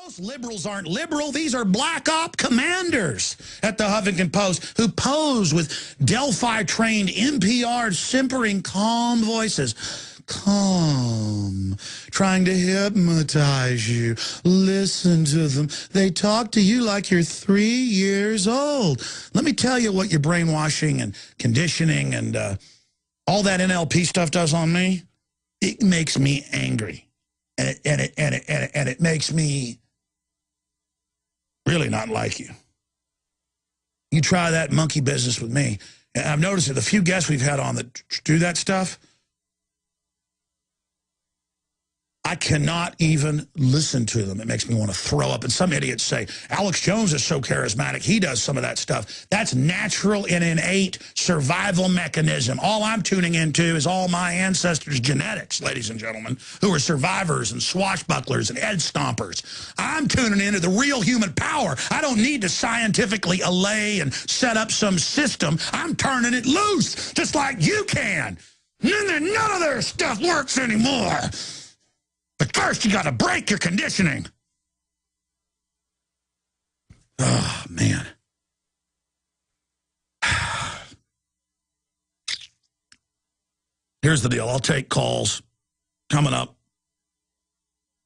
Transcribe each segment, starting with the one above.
Most liberals aren't liberal. These are black op commanders at the Huffington Post who pose with Delphi-trained NPR simpering calm voices. Calm, trying to hypnotize you. Listen to them. They talk to you like you're 3 years old. Let me tell you what your brainwashing and conditioning and all that NLP stuff does on me. It makes me angry. And it makes me really not like you. You try that monkey business with me. And I've noticed that the few guests we've had on that do that stuff, I cannot even listen to them. It makes me want to throw up. And some idiots say, Alex Jones is so charismatic, he does some of that stuff. That's natural and innate survival mechanism. All I'm tuning into is all my ancestors' genetics, ladies and gentlemen, who are survivors and swashbucklers and head stompers. I'm tuning into the real human power. I don't need to scientifically allay and set up some system. I'm turning it loose, just like you can. None of their stuff works anymore. But first, you got to break your conditioning. Oh, man. Here's the deal. I'll take calls coming up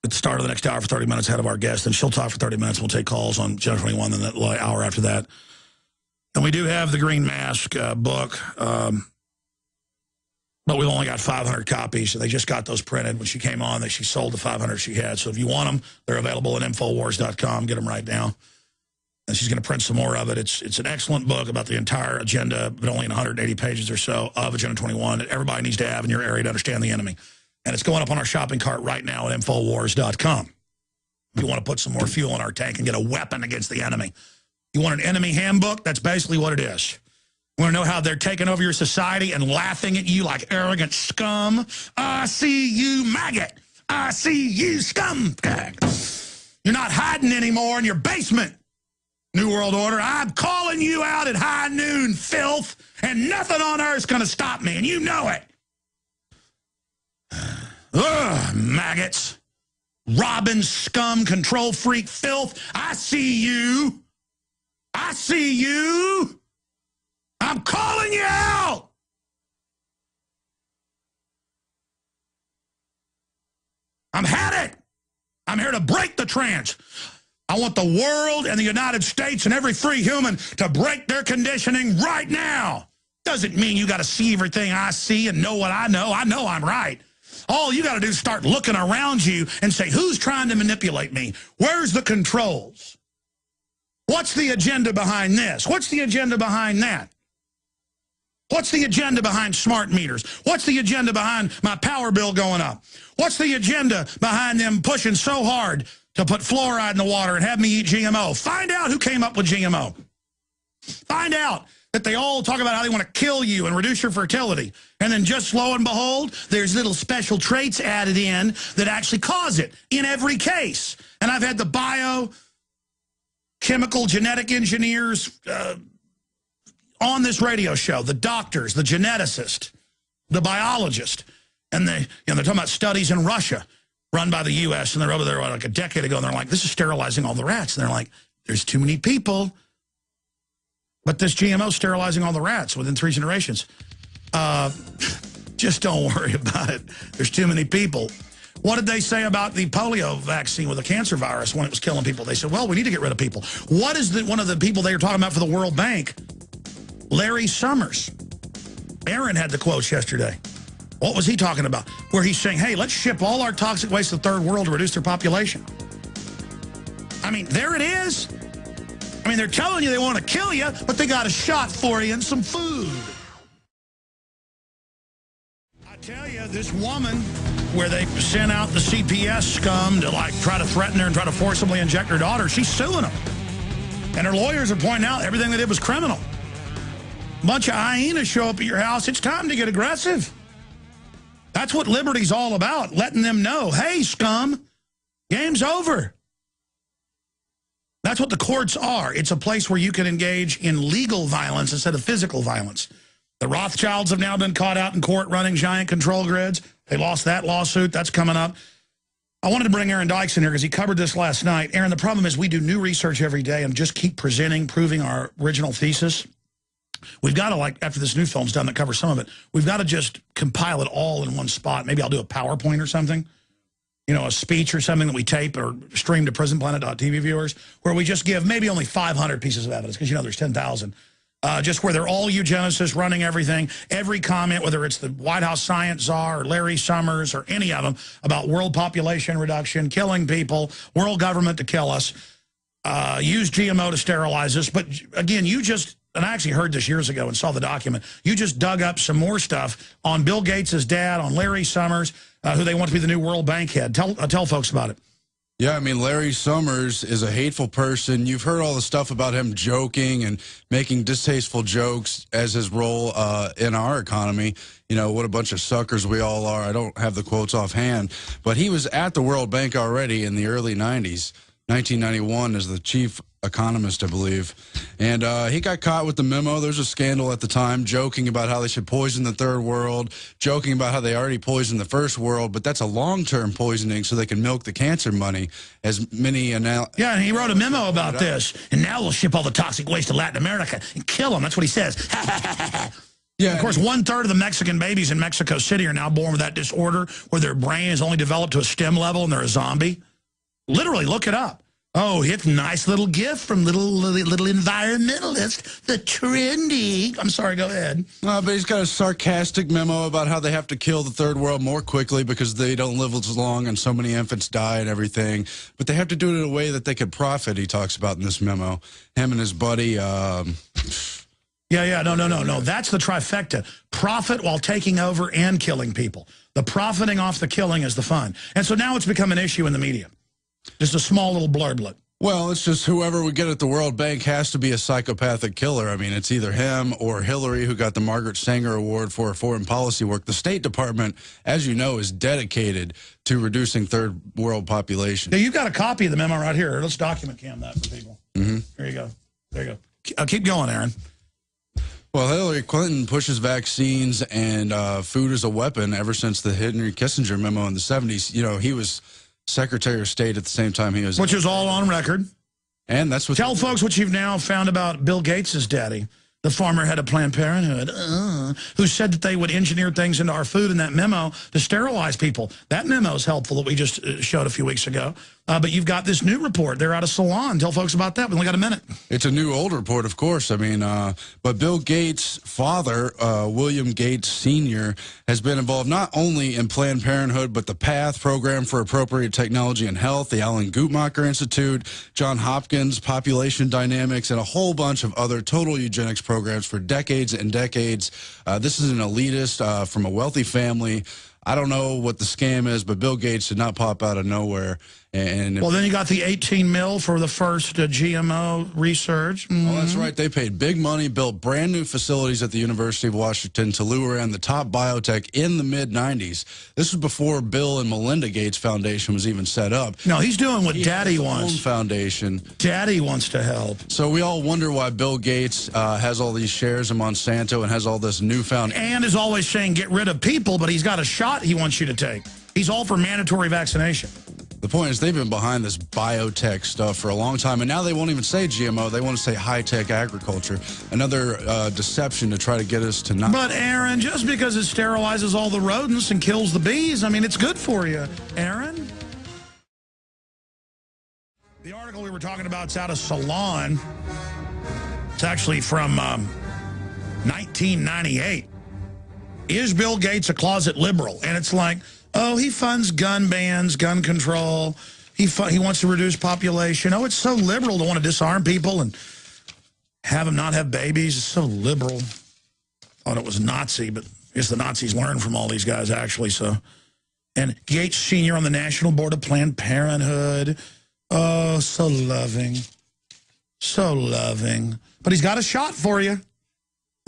at the start of the next hour for 30 minutes ahead of our guest. Then she'll talk for 30 minutes. We'll take calls on Channel 21 then that hour after that. And we do have the Green Mask book. But we've only got 500 copies, so they just got those printed. When she came on, she sold the 500 she had. So if you want them, they're available at Infowars.com. Get them right now. And she's going to print some more of it. It's an excellent book about the entire agenda, but only in 180 pages or so of Agenda 21 that everybody needs to have in your area to understand the enemy. And it's going up on our shopping cart right now at Infowars.com. If you want to put some more fuel in our tank and get a weapon against the enemy. You want an enemy handbook? That's basically what it is. You want to know how they're taking over your society and laughing at you like arrogant scum? I see you, maggot. I see you, scumbag. You're not hiding anymore in your basement, New World Order. I'm calling you out at high noon, filth, and nothing on earth's going to stop me, and you know it. Ugh, maggots. Robin, scum, control freak, filth. I see you. I see you. I'm calling you out! I'm had it. I'm here to break the trance. I want the world and the United States and every free human to break their conditioning right now. Doesn't mean you got to see everything I see and know what I know. I know I'm right. All you got to do is start looking around you and say, who's trying to manipulate me? Where's the controls? What's the agenda behind this? What's the agenda behind that? What's the agenda behind smart meters? What's the agenda behind my power bill going up? What's the agenda behind them pushing so hard to put fluoride in the water and have me eat GMO? Find out who came up with GMO. Find out that they all talk about how they want to kill you and reduce your fertility. And then just lo and behold, there's little special traits added in that actually cause it in every case. And I've had the biochemical genetic engineers on this radio show, the doctors, the geneticist, the biologist, and they're talking about studies in Russia run by the U.S., and they're over there like a decade ago, and they're like, this is sterilizing all the rats. And they're like, there's too many people, but this GMO is sterilizing all the rats within 3 generations. Just don't worry about it. There's too many people. What did they say about the polio vaccine with the cancer virus when it was killing people? They said, well, we need to get rid of people. What is one of the people they were talking about for the World Bank? Larry Summers. Aaron had the quotes yesterday. What was he talking about? Where he's saying, hey, let's ship all our toxic waste to the third world to reduce their population. I mean, there it is. I mean, they're telling you they want to kill you, but they got a shot for you and some food. I tell you, this woman, where they sent out the CPS scum to like try to threaten her and try to forcibly inject her daughter, she's suing them. And her lawyers are pointing out everything they did was criminal. Bunch of hyenas show up at your house. It's time to get aggressive. That's what liberty's all about, letting them know, hey, scum, game's over. That's what the courts are. It's a place where you can engage in legal violence instead of physical violence. The Rothschilds have now been caught out in court running giant control grids. They lost that lawsuit. That's coming up. I wanted to bring Aaron Dykes in here because he covered this last night. Aaron, the problem is we do new research every day and just keep proving our original thesis. We've got to, like, after this new film's done that covers some of it, we've got to just compile it all in one spot. Maybe I'll do a PowerPoint or something, you know, a speech or something that we tape or stream to prisonplanet.tv viewers, where we just give maybe only 500 pieces of evidence, because, you know, there's 10,000. Just where they're all eugenicists running everything, every comment, whether it's the White House science czar or Larry Summers or any of them, about world population reduction, killing people, world government to kill us, use GMO to sterilize us. But again, you just, and I actually heard this years ago and saw the document, you just dug up some more stuff on Bill Gates' dad, on Larry Summers, who they want to be the new World Bank head. Tell folks about it. Yeah, I mean, Larry Summers is a hateful person. You've heard all the stuff about him joking and making distasteful jokes as his role in our economy. You know, what a bunch of suckers we all are. I don't have the quotes offhand, but he was at the World Bank already in the early 90s, 1991 as the chief economist, I believe. And he got caught with the memo. There was a scandal at the time, joking about how they should poison the third world, joking about how they already poisoned the first world, but that's a long-term poisoning so they can milk the cancer money, as many Yeah, and he wrote a memo about this. And now we'll ship all the toxic waste to Latin America and kill them. That's what he says. Yeah, of course, 1/3 of the Mexican babies in Mexico City are now born with that disorder where their brain is only developed to a STEM level and they're a zombie. Literally, look it up. Oh, it's a nice little gift from little environmentalist, the trendy. I'm sorry, go ahead. But he's got a sarcastic memo about how they have to kill the third world more quickly because they don't live as long and so many infants die and everything. But they have to do it in a way that they could profit, he talks about in this memo. Him and his buddy. No. That's the trifecta. Profit while taking over and killing people. The profiting off the killing is the fun. And so now it's become an issue in the media. Just a small little blurblet. Well, it's just whoever we get at the World Bank has to be a psychopathic killer. I mean, it's either him or Hillary, who got the Margaret Sanger Award for her foreign policy work. The State Department, as you know, is dedicated to reducing third world population. Now, you've got a copy of the memo right here. Let's document cam that for people. Mm-hmm. There you go. There you go. Keep going, Aaron. Well, Hillary Clinton pushes vaccines and food as a weapon ever since the Henry Kissinger memo in the 70s. You know, he was Secretary of State at the same time he was... Which is all on record. And that's what... Tell folks what you've now found about Bill Gates' daddy, the former head of Planned Parenthood, who said that they would engineer things into our food in that memo to sterilize people. That memo is helpful that we just showed a few weeks ago. But you've got this new report. They're out of Salon. Tell folks about that. We only got a minute. It's a new old report, of course. I mean, but Bill Gates' father, William Gates Sr., has been involved not only in Planned Parenthood, but the PATH Program for Appropriate Technology and Health, the Alan Guttmacher Institute, John Hopkins Population Dynamics, and a whole bunch of other total eugenics programs for decades and decades. This is an elitist from a wealthy family. I don't know what the scam is, but Bill Gates did not pop out of nowhere. And well, then you got the 18 mil for the first GMO research. Oh, that's right. They paid big money, built brand new facilities at the University of Washington to lure in the top biotech in the mid-90s. This was before Bill and Melinda Gates Foundation was even set up. No, he's doing what Daddy wants. Foundation. Daddy wants to help. So we all wonder why Bill Gates has all these shares in Monsanto and has all this newfound... And is always saying get rid of people, but he's got a shot he wants you to take. He's all for mandatory vaccination. The point is they've been behind this biotech stuff for a long time, and now they won't even say GMO. They want to say high-tech agriculture, another deception to try to get us to not... But, Aaron, just because it sterilizes all the rodents and kills the bees, I mean, it's good for you. Aaron? The article we were talking about is out of Salon. It's actually from 1998. Is Bill Gates a closet liberal? And it's like... Oh, he funds gun bans, gun control. He wants to reduce population. Oh, it's so liberal to want to disarm people and have them not have babies. It's so liberal. Thought it was Nazi, but I guess the Nazis learned from all these guys, actually. So, and Gates Sr. on the National Board of Planned Parenthood. Oh, so loving. So loving. But he's got a shot for you.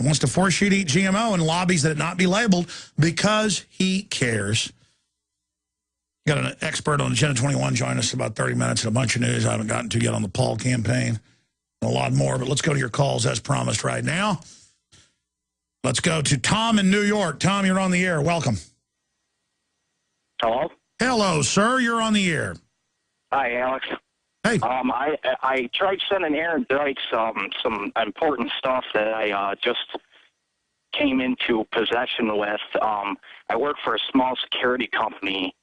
He wants to force you to eat GMO and lobbies that it not be labeled because he cares. Got an expert on Agenda 21 join us in about 30 minutes and a bunch of news I haven't gotten to yet on the Paul campaign. And a lot more, but let's go to your calls as promised right now. Let's go to Tom in New York. Tom, you're on the air. Welcome. Hello? Hello. Hello, sir. You're on the air. Hi, Alex. Hey. I tried sending Aaron Dyke some important stuff that I just came into possession with. I work for a small security company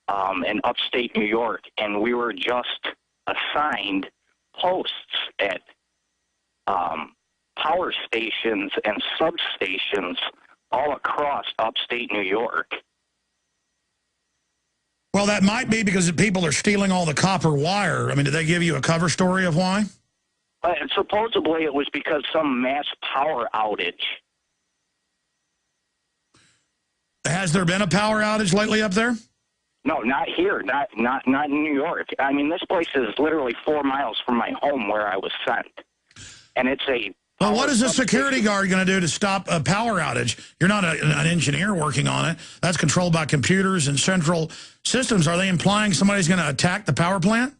in upstate New York, and we were just assigned posts at power stations and substations all across upstate New York. Well, that might be because people are stealing all the copper wire. I mean, did they give you a cover story of why? Supposedly it was because some mass power outage. Has there been a power outage lately up there? No, not here. Not in New York. I mean, this place is literally 4 miles from my home where I was sent. And it's a... Well, what is a security guard going to do to stop a power outage? You're not an engineer working on it. That's controlled by computers and central systems. Are they implying somebody's going to attack the power plant?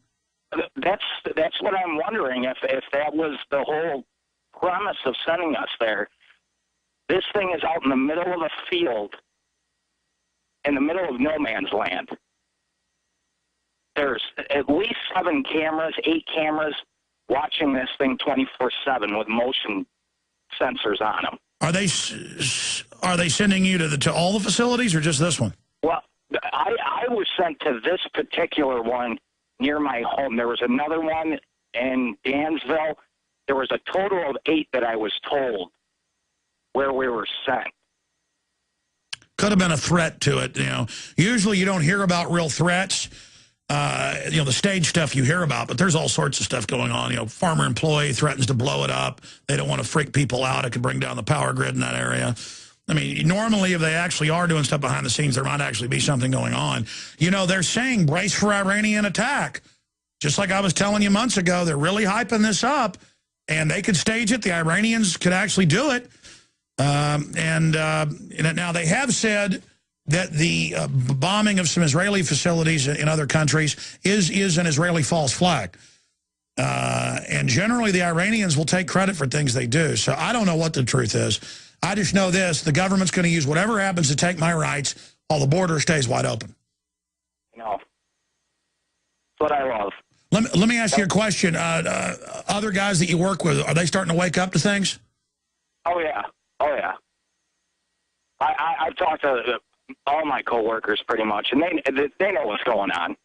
That's what I'm wondering, if that was the whole premise of sending us there. This thing is out in the middle of a field, in the middle of no man's land. There's at least 7 cameras, 8 cameras, watching this thing 24/7 with motion sensors on them. Are they sending you to all the facilities or just this one? Well, I was sent to this particular one near my home. There was another one in Dansville. There was a total of 8 that I was told where we were sent. Could have been a threat to it. You know, usually you don't hear about real threats. You know, the stage stuff you hear about, but there's all sorts of stuff going on. You know, farmer employee threatens to blow it up. They don't want to freak people out. It could bring down the power grid in that area. I mean, normally if they actually are doing stuff behind the scenes, there might actually be something going on. You know, they're saying brace for Iranian attack. Just like I was telling you months ago, they're really hyping this up, and they could stage it. The Iranians could actually do it. Now they have said that the bombing of some Israeli facilities in other countries is an Israeli false flag. And generally the Iranians will take credit for things they do. So I don't know what the truth is. I just know this: the government's going to use whatever happens to take my rights while the border stays wide open. No. That's what I love. Let me ask you a question. Other guys that you work with, are they starting to wake up to things? Oh, yeah. Oh, yeah. I've talked to all my coworkers pretty much, and they know what's going on.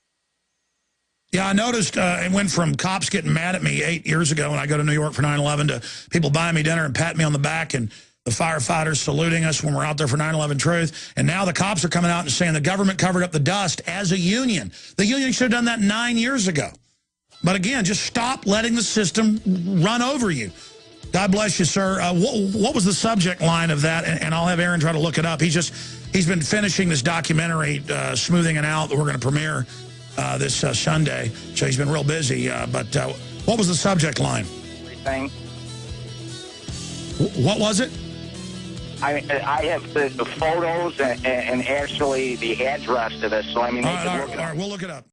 Yeah, I noticed it went from cops getting mad at me 8 years ago when I go to New York for 9/11 to people buying me dinner and patting me on the back, and the firefighters saluting us when we're out there for 9/11 Truth. And now the cops are coming out and saying the government covered up the dust as a union. The union should have done that 9 years ago. But again, just stop letting the system run over you. God bless you, sir. What was the subject line of that? And I'll have Aaron try to look it up. He's been finishing this documentary, Smoothing It Out, that we're going to premiere this Sunday. So he's been real busy. But what was the subject line? Everything. What was it? I have the photos and actually the address to this. So, I mean, all right, we'll look it up.